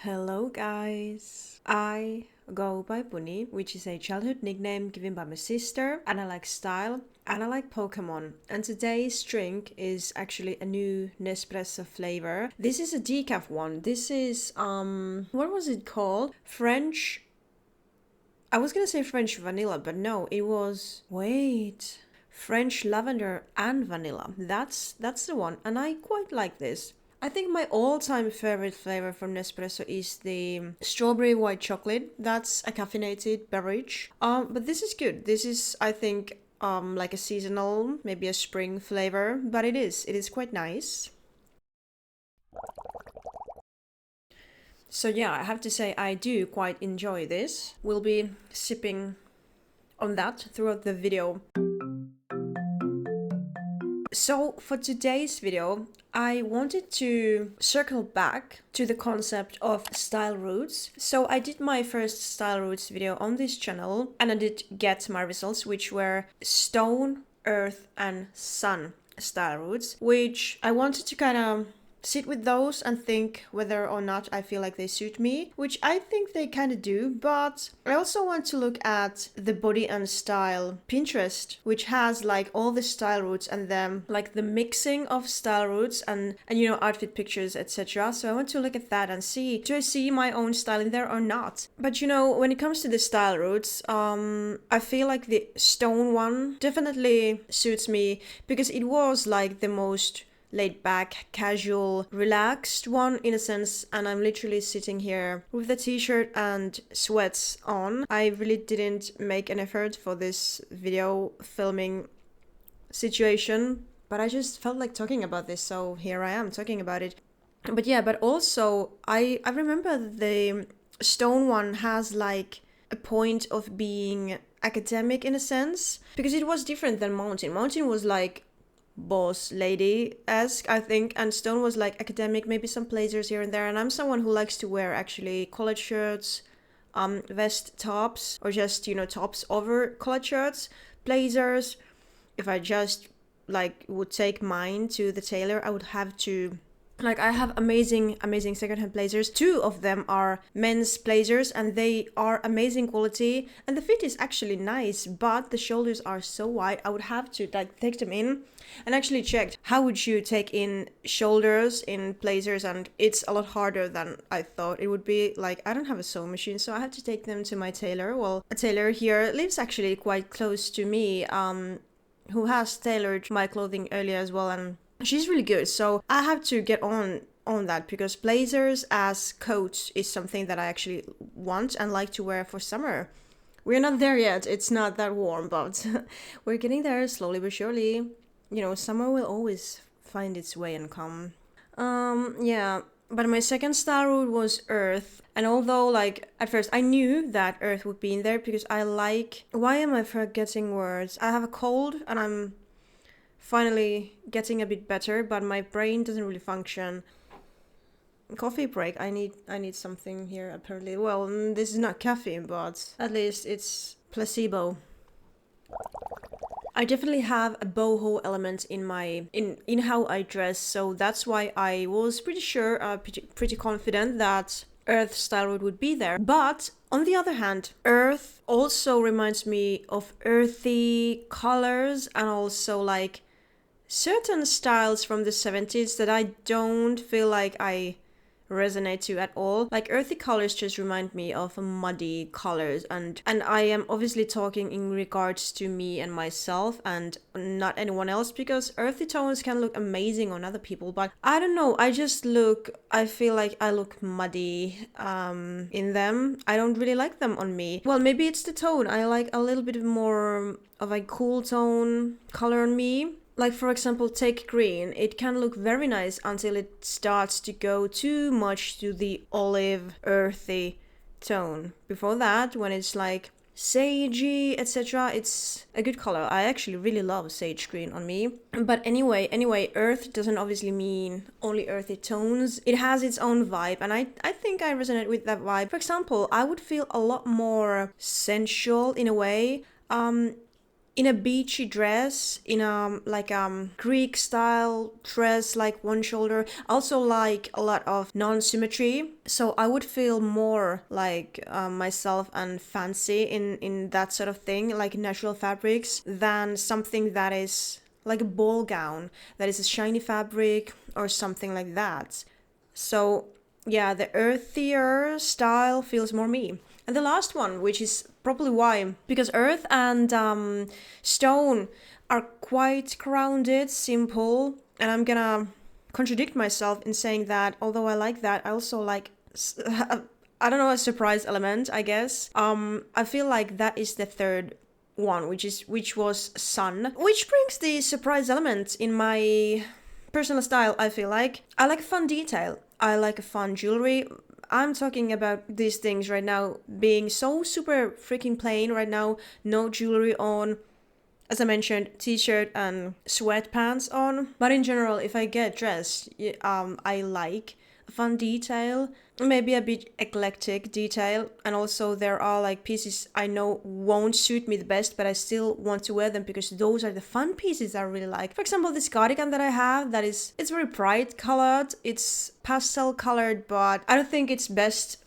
Hello guys! I go by Bunny, which is a childhood nickname given by my sister, and I like style and I like Pokemon. And today's drink is actually a new Nespresso flavor. This is a decaf one. This is what was it called? I was gonna say French vanilla, but no, it was French lavender and vanilla. That's the one, and I quite like this. I think my all-time favorite flavor from Nespresso is the strawberry white chocolate. That's a caffeinated beverage. But this is good. This is, I think, like a seasonal, maybe a spring flavor, but it is quite nice. So yeah, I have to say I do quite enjoy this. We'll be sipping on that throughout the video. So for today's video, I wanted to circle back to the concept of style roots. So I did my first style roots video on this channel and I did get my results, which were stone, earth and sun style roots, which I wanted to kind of sit with those and think whether or not I feel like they suit me, which I think they kind of do. But I also want to look at the body and style Pinterest, which has like all the style roots and then like the mixing of style roots and outfit pictures, etc. So I want to look at that and see, do I see my own style in there or not? But when it comes to the style roots, I feel like the stone one definitely suits me because it was like the most laid back, casual, relaxed one in a sense, and I'm literally sitting here with the t-shirt and sweats on. I really didn't make an effort for this video filming situation, but I just felt like talking about this, so here I am talking about it. But also I remember the stone one has like a point of being academic in a sense, because it was different than mountain. Mountain was like boss lady-esque, I think, and stone was like academic, maybe some blazers here and there. And I'm someone who likes to wear actually collared shirts, vest tops, or just tops over collared shirts, blazers. If I just like would take mine to the tailor, I would have to, like, I have amazing secondhand blazers. Two of them are men's blazers and they are amazing quality and the fit is actually nice, but the shoulders are so wide. I would have to like take them in, and actually checked how would you take in shoulders in blazers, and it's a lot harder than I thought it would be. Like, I don't have a sewing machine, so I had to take them to my tailor. Well, a tailor here lives actually quite close to me, who has tailored my clothing earlier as well, and she's really good. So I have to get on that, because blazers as coats is something that I actually want and like to wear for summer. We're not there yet, it's not that warm, but we're getting there slowly but surely. Summer will always find its way and come. Yeah. But my second style route was earth. And although, like, at first I knew that earth would be in there because I like... Why am I forgetting words? I have a cold and I'm finally getting a bit better, but my brain doesn't really function. Coffee break. I need something here, apparently. Well, this is not caffeine, but at least it's placebo. I definitely have a boho element in how I dress, so that's why I was pretty sure, pretty confident that earth style would be there. But on the other hand, earth also reminds me of earthy colors and also like certain styles from the 70s that I don't feel like I resonate to at all. Like, earthy colors just remind me of muddy colors, and I am obviously talking in regards to me and myself and not anyone else, because earthy tones can look amazing on other people, but I don't know, I feel like I look muddy in them. I don't really like them on me. Well, maybe it's the tone. I like a little bit more of a cool tone color on me. Like, for example, take green. It can look very nice until it starts to go too much to the olive, earthy tone. Before that, when it's like sagey, etc., it's a good color. I actually really love sage green on me. But anyway, earth doesn't obviously mean only earthy tones. It has its own vibe, and I think I resonate with that vibe. For example, I would feel a lot more sensual in a way. in a beachy dress, in a like Greek style dress, like one shoulder. Also like a lot of non-symmetry, so I would feel more like myself and fancy in that sort of thing, like natural fabrics, than something that is like a ball gown that is a shiny fabric or something like that. So yeah, the earthier style feels more me. And the last one, which is probably why, because earth and stone are quite grounded, simple, and I'm gonna contradict myself in saying that although I like that, I also like I don't know, a surprise element, I guess. I feel like that is the third one, which was sun, which brings the surprise element in my personal style. I feel like I like fun detail. I like a fun jewelry. I'm talking about these things right now being so super freaking plain right now, no jewelry on, as I mentioned, t-shirt and sweatpants on. But in general, if I get dressed, I like a fun detail, maybe a bit eclectic detail, and also there are like pieces I know won't suit me the best, but I still want to wear them because those are the fun pieces I really like. For example, this cardigan that I have, it's very bright colored, it's pastel colored, but I don't think it's best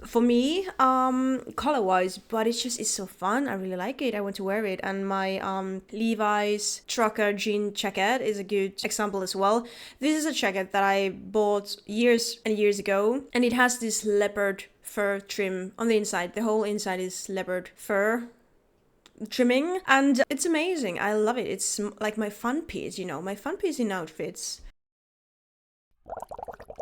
for me color wise, but it's so fun. I really like it. I want to wear it. And my Levi's trucker jean jacket is a good example as well. This is a jacket that I bought years and years ago, and it has this leopard fur trim on the inside. The whole inside is leopard fur trimming, and it's amazing. I love it. It's like my fun piece, my fun piece in outfits.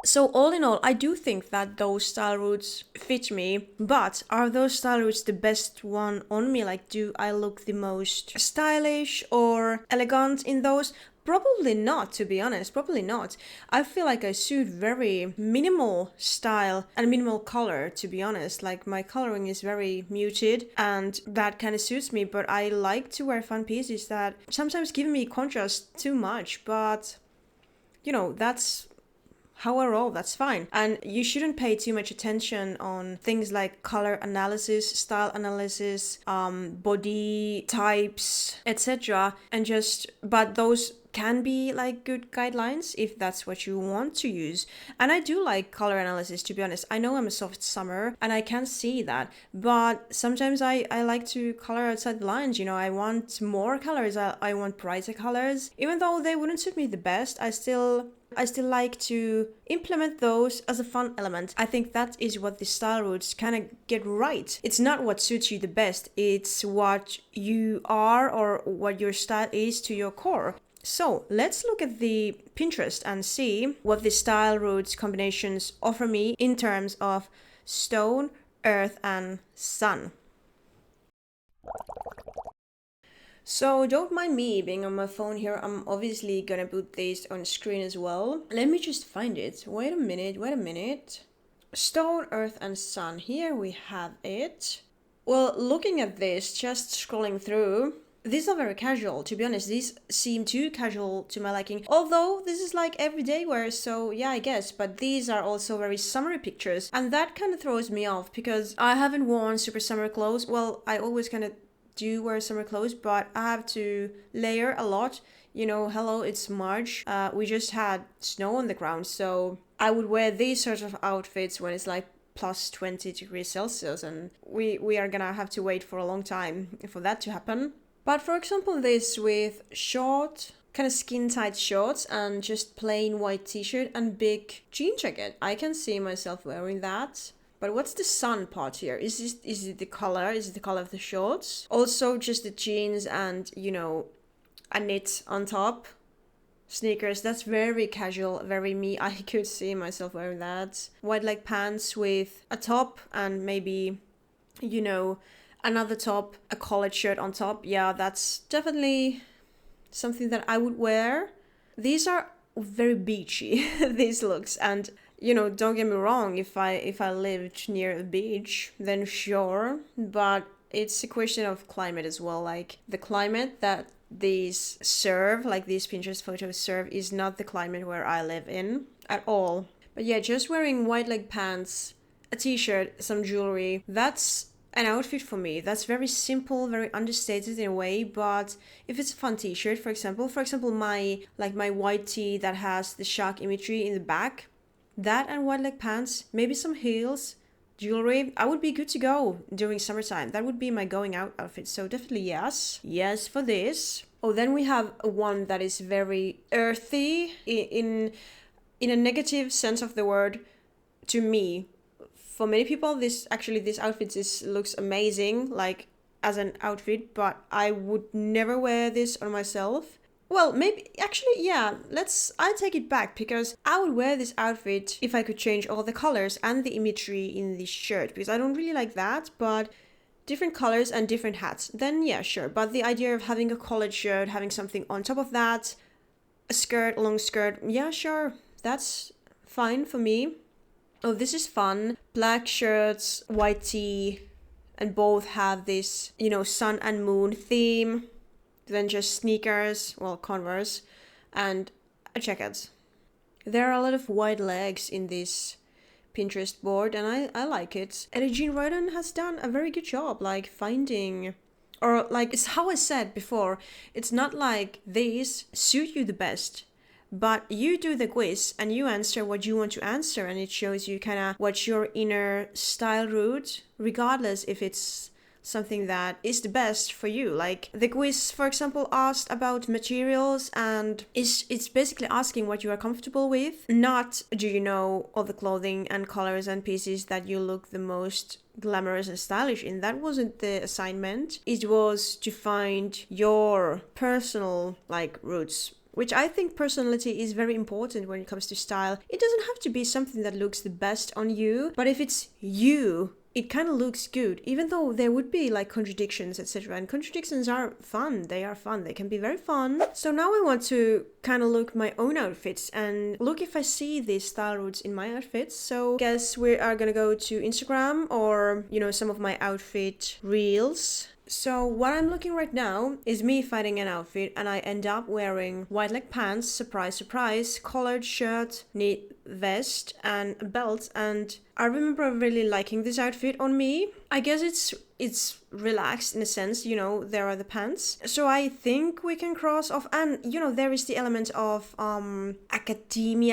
So all in all, I do think that those style roots fit me, but are those style roots the best one on me? Like, do I look the most stylish or elegant in those? Probably not, to be honest. Probably not. I feel like I suit very minimal style and minimal color, to be honest. Like, my coloring is very muted and that kind of suits me, but I like to wear fun pieces that sometimes give me contrast too much, but that's how I roll, that's fine. And you shouldn't pay too much attention on things like color analysis, style analysis, body types, etc. But those can be like good guidelines if that's what you want to use. And I do like color analysis, to be honest. I know I'm a soft summer and I can see that, but sometimes I like to color outside the lines. I want more colors. I want brighter colors, even though they wouldn't suit me the best. I still like to implement those as a fun element. I think that is what the style roots kind of get right. It's not what suits you the best, it's what you are or what your style is to your core. So let's look at the Pinterest and see what the style roots combinations offer me in terms of stone, earth, and sun. So don't mind me being on my phone here. I'm obviously gonna put this on screen as well. Let me just find it. Wait a minute. Stone, earth, and sun. Here we have it. Well, looking at this, just scrolling through, these are very casual, to be honest. These seem too casual to my liking. Although this is like everyday wear, so yeah, I guess. But these are also very summery pictures. And that kind of throws me off because I haven't worn super summer clothes. Well, I always kind of do wear summer clothes, but I have to layer a lot. Hello, it's March. We just had snow on the ground, so I would wear these sorts of outfits when it's like plus 20 degrees Celsius, and we are gonna have to wait for a long time for that to happen. But for example, this with short, kind of skin tight shorts and just plain white t-shirt and big jean jacket, I can see myself wearing that. But what's the sun part here? Is it the color? Is it the color of the shorts? Also just the jeans and, a knit on top. Sneakers, that's very casual, very me. I could see myself wearing that. White leg pants with a top and maybe, another top, a collared shirt on top. Yeah, that's definitely something that I would wear. These are very beachy, these looks, and don't get me wrong, if I lived near the beach, then sure, but it's a question of climate as well. Like the climate that these serve, like these Pinterest photos serve, is not the climate where I live in at all. But yeah, just wearing white leg pants, a t-shirt, some jewelry, that's an outfit for me that's very simple, very understated in a way, but if it's a fun t-shirt, for example my white tee that has the shark imagery in the back, that and wide leg pants, maybe some heels, jewelry, I would be good to go during summertime. That would be my going out outfit. So definitely yes for this. Oh, then we have one that is very earthy in a negative sense of the word to me. For many people, this outfit looks amazing, like as an outfit, but I would never wear this on myself. Well, maybe actually, yeah. I take it back, because I would wear this outfit if I could change all the colors and the imagery in this shirt, because I don't really like that, but different colors and different hats, then yeah, sure. But the idea of having a collared shirt, having something on top of that, a skirt, long skirt, yeah, sure, that's fine for me. Oh, this is fun. Black shirts, white tee, and both have this, sun and moon theme. Then just sneakers, well, Converse, and a jacket. There are a lot of wide legs in this Pinterest board, and I like it. And Jean Roden has done a very good job, like finding, or like it's how I said before, it's not like these suit you the best, but you do the quiz and you answer what you want to answer, and it shows you kind of what's your inner style route, regardless if it's something that is the best for you. Like the quiz, for example, asked about materials, and it's basically asking what you are comfortable with, not do you know all the clothing and colors and pieces that you look the most glamorous and stylish in. That wasn't the assignment. It was to find your personal roots, which I think personality is very important when it comes to style. It doesn't have to be something that looks the best on you, but if it's you, it kind of looks good, even though there would be contradictions, etc. And contradictions are fun. They are fun. They can be very fun. So now I want to kind of look my own outfits and look if I see these style roots in my outfits. So I guess we are gonna go to Instagram or, some of my outfit reels. So what I'm looking right now is me finding an outfit, and I end up wearing wide leg pants, surprise, surprise, collared shirt, knit vest, and a belt. And I remember really liking this outfit on me. I guess it's relaxed in a sense, there are the pants. So I think we can cross off, and there is the element of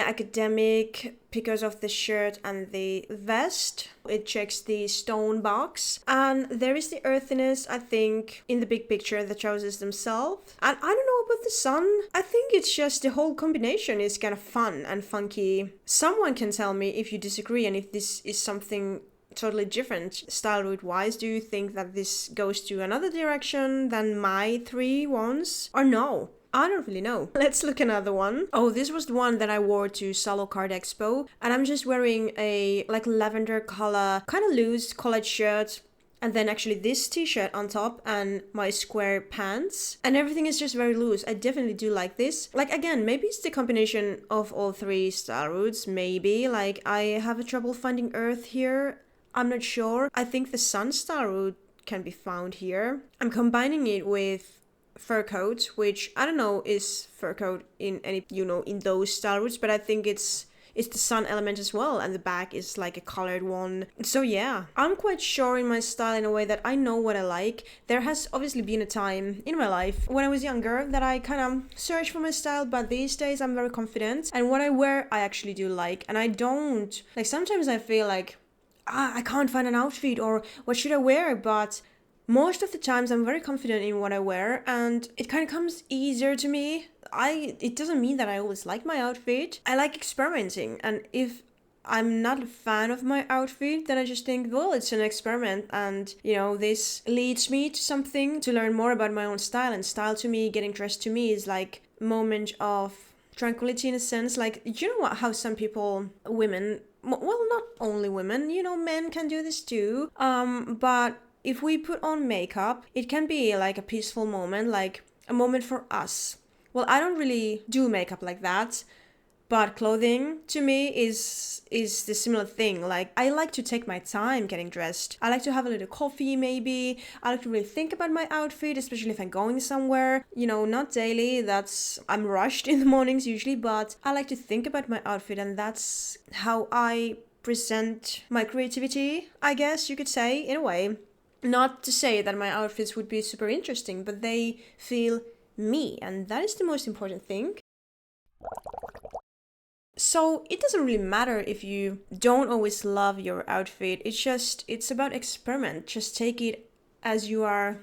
academic, because of the shirt and the vest. It checks the stone box. And there is the earthiness, I think, in the big picture, the trousers themselves. And I don't know about the sun. I think it's just the whole combination is kind of fun and funky. Someone can tell me if you disagree and if this is something totally different style route wise. Do you think that this goes to another direction than my 3 ones, or no? I don't really know. Let's look another one. Oh, this was the one that I wore to Salo Card Expo, and I'm just wearing a lavender color, kind of loose collared shirt, and then actually this t-shirt on top and my square pants, and everything is just very loose. I definitely do like this. Again, maybe it's the combination of all 3 style routes. Maybe I have a trouble finding earth here. I'm not sure. I think the sun style route can be found here. I'm combining it with fur coat, which I don't know is fur coat in any, in those style routes, but I think it's the sun element as well, and the back is like a colored one. So yeah, I'm quite sure in my style in a way that I know what I like. There has obviously been a time in my life when I was younger that I kind of searched for my style, but these days I'm very confident, and what I wear I actually do like. And I don't, sometimes I feel I can't find an outfit, or what should I wear, but most of the times I'm very confident in what I wear, and it kind of comes easier to me. It doesn't mean that I always like my outfit. I like experimenting, and if I'm not a fan of my outfit, then I just think, well, it's an experiment, and this leads me to something, to learn more about my own style. And style to me, getting dressed to me, is like a moment of tranquility in a sense. How some people, women, well, not only women, men can do this too, but if we put on makeup, it can be like a peaceful moment, like a moment for us. Well, I don't really do makeup like that, but clothing to me is the similar thing. I like to take my time getting dressed. I like to have a little coffee maybe. I like to really think about my outfit, especially if I'm going somewhere. Not daily, I'm rushed in the mornings usually, but I like to think about my outfit, and that's how I present my creativity, I guess you could say, in a way. Not to say that my outfits would be super interesting, but they feel me, and that is the most important thing. So it doesn't really matter if you don't always love your outfit. It's about experiment. Just take it as you are,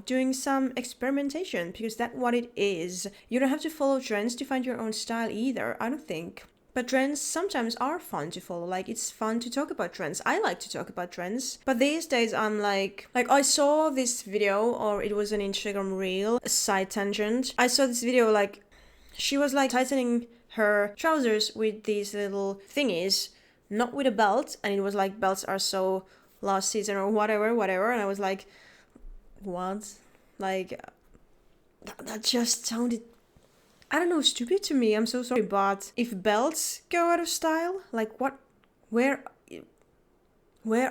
doing some experimentation, because that's what it is. You don't have to follow trends to find your own style either, I don't think. But trends sometimes are fun to follow. Like, it's fun to talk about trends. I like to talk about trends. But these days I'm like I saw this video, or it was an Instagram reel, a side tangent. I saw this video, like, she was like tightening her trousers with these little thingies, not with a belt. And it was like, belts are so last season or whatever. And I was like, what? Like, that just sounded, I don't know, stupid to me. I'm so sorry. But if belts go out of style, like, what, where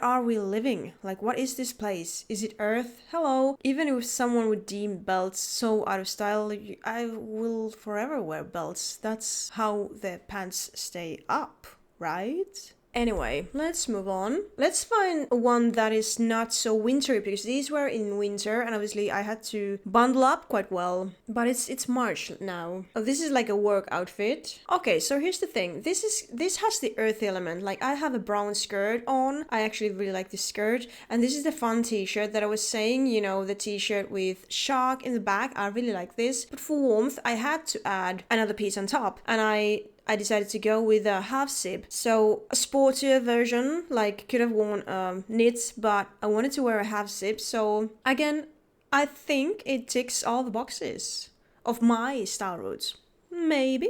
are we living? Like, what is this place? Is it Earth? Hello? Even if someone would deem belts so out of style, I will forever wear belts. That's how the pants stay up, right? Anyway, let's move on. Let's find one that is not so wintry, because these were in winter and obviously I had to bundle up quite well. But it's March now. Oh, this is like a work outfit. Okay, so here's the thing. This has the earth element. Like, I have a brown skirt on. I actually really like this skirt. And this is the fun t-shirt that I was saying, the t-shirt with shark in the back. I really like this. But for warmth, I had to add another piece on top. And I decided to go with a half zip. So a sportier version, like, could have worn knits, but I wanted to wear a half zip. So again, I think it ticks all the boxes of my style roots. Maybe.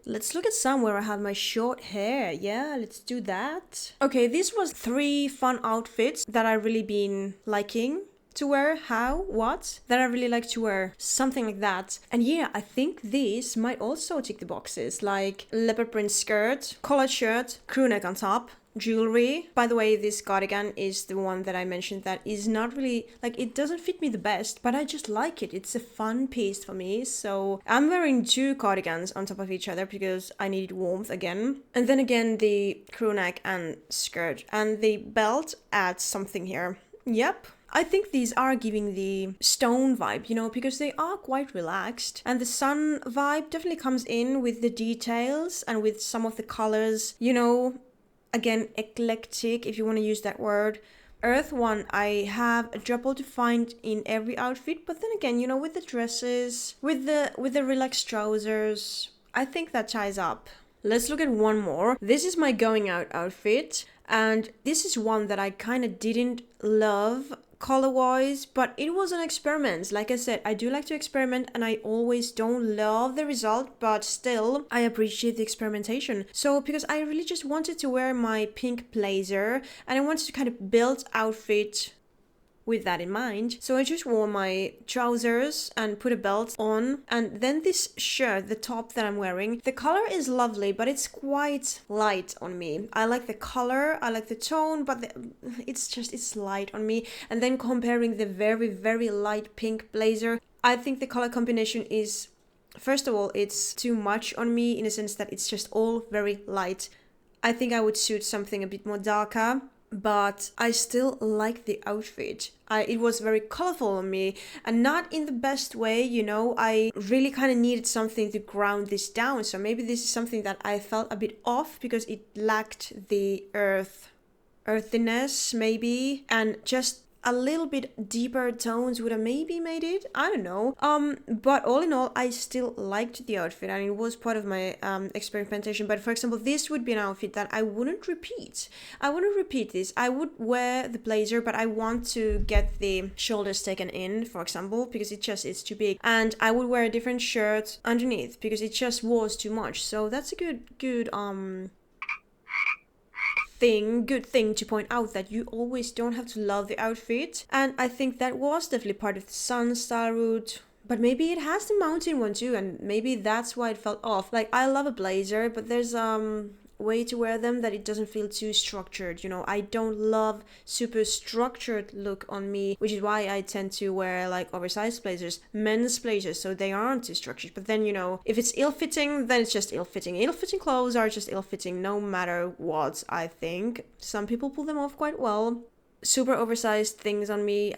Let's look at some where I have my short hair. Yeah, let's do that. Okay, this was 3 fun outfits that I really been liking to wear, that I really like to wear, something like that. And yeah, I think these might also tick the boxes, like leopard print skirt, collared shirt, crew neck on top, jewelry. By the way, this cardigan is the one that I mentioned that is not really, like, it doesn't fit me the best, but I just like it. It's a fun piece for me. So I'm wearing 2 cardigans on top of each other because I needed warmth again. And then again, the crew neck and skirt, and the belt adds something here. Yep. I think these are giving the stone vibe, because they are quite relaxed. And the sun vibe definitely comes in with the details and with some of the colors, again, eclectic, if you want to use that word. Earth one, I have a trouble to find in every outfit. But then again, with the dresses, with the relaxed trousers, I think that ties up. Let's look at one more. This is my going out outfit. And this is one that I kind of didn't love color-wise, but it was an experiment. Like I said, I do like to experiment, and I always don't love the result, but still I appreciate the experimentation. So because I really just wanted to wear my pink blazer, and I wanted to kind of build outfit with that in mind. So I just wore my trousers and put a belt on, and then this shirt, the top that I'm wearing, the color is lovely, but it's quite light on me. I like the color, I like the tone, but it's light on me. And then comparing the very, very light pink blazer, I think the color combination is, first of all, it's too much on me in a sense that it's just all very light. I think I would suit something a bit more darker, but I still like the outfit. It was very colorful on me, and not in the best way, I really kind of needed something to ground this down. So maybe this is something that I felt a bit off because it lacked the earthiness maybe, and just a little bit deeper tones would have maybe made it. I don't know. But all in all, I still liked the outfit, and it was part of my experimentation. But for example, this would be an outfit that I wouldn't repeat. I wouldn't repeat this. I would wear the blazer, but I want to get the shoulders taken in, for example, because it's too big. And I would wear a different shirt underneath because it just was too much. So that's a good good thing to point out, that you always don't have to love the outfit. And I think that was definitely part of the sun style route, but maybe it has the mountain one too, and maybe that's why it felt off. Like, I love a blazer, but there's way to wear them that it doesn't feel too structured. I don't love super structured look on me, which is why I tend to wear like oversized blazers, men's blazers, so they aren't too structured. But then, if it's ill-fitting, then it's just ill-fitting. Ill-fitting clothes are just ill-fitting no matter what, I think. Some people pull them off quite well. super oversized things on me.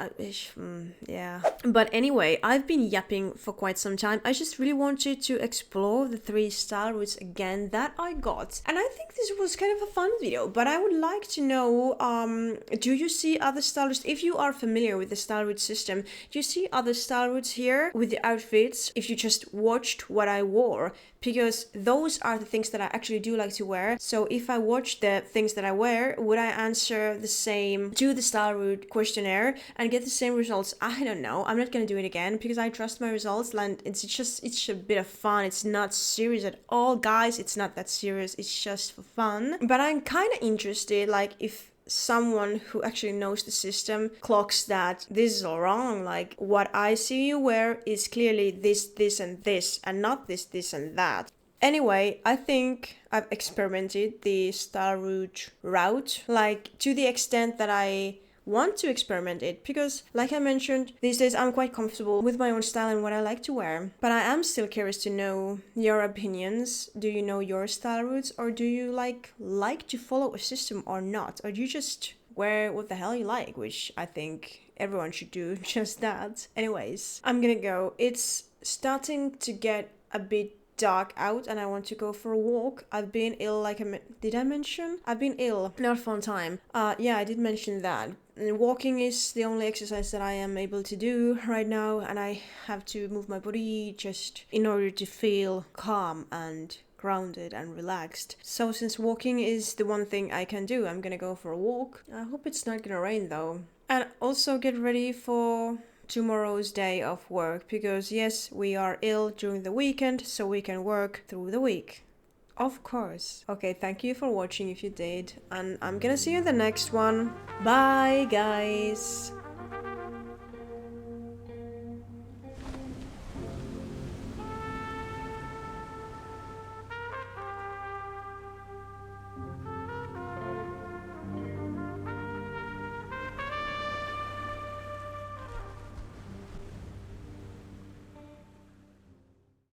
Yeah. But anyway, I've been yapping for quite some time. I just really wanted to explore the 3 style routes again that I got. And I think this was kind of a fun video, but I would like to know, do you see other style routes? If you are familiar with the style route system, do you see other style routes here with the outfits if you just watched what I wore? Because those are the things that I actually do like to wear. So if I watch the things that I wear, would I answer the same to the style route questionnaire and get the same results? I don't know. I'm not gonna do it again because I trust my results, and it's a bit of fun. It's not serious at all, guys. It's not that serious. It's just for fun. But I'm kind of interested, like, if someone who actually knows the system clocks that this is all wrong, like what I see you wear is clearly this and not this and that. Anyway, I think I've experimented the style route like to the extent that I want to experiment it, because like I mentioned, these days I'm quite comfortable with my own style and what I like to wear. But I am still curious to know your opinions. Do you know your style routes, or do you like to follow a system or not? Or do you just wear what the hell you like, which I think everyone should do just that. Anyways, I'm gonna go. It's starting to get a bit dark out and I want to go for a walk. I've been ill, like did I mention? I've been ill, not a fun time. Yeah, I did mention that. And walking is the only exercise that I am able to do right now, and I have to move my body just in order to feel calm and grounded and relaxed. So since walking is the one thing I can do, I'm gonna go for a walk. I hope it's not gonna rain though. And also get ready for tomorrow's day of work, because yes, we are ill during the weekend, so we can work through the week. Of course. Okay, thank you for watching if you did, and I'm gonna see you in the next one. Bye, guys.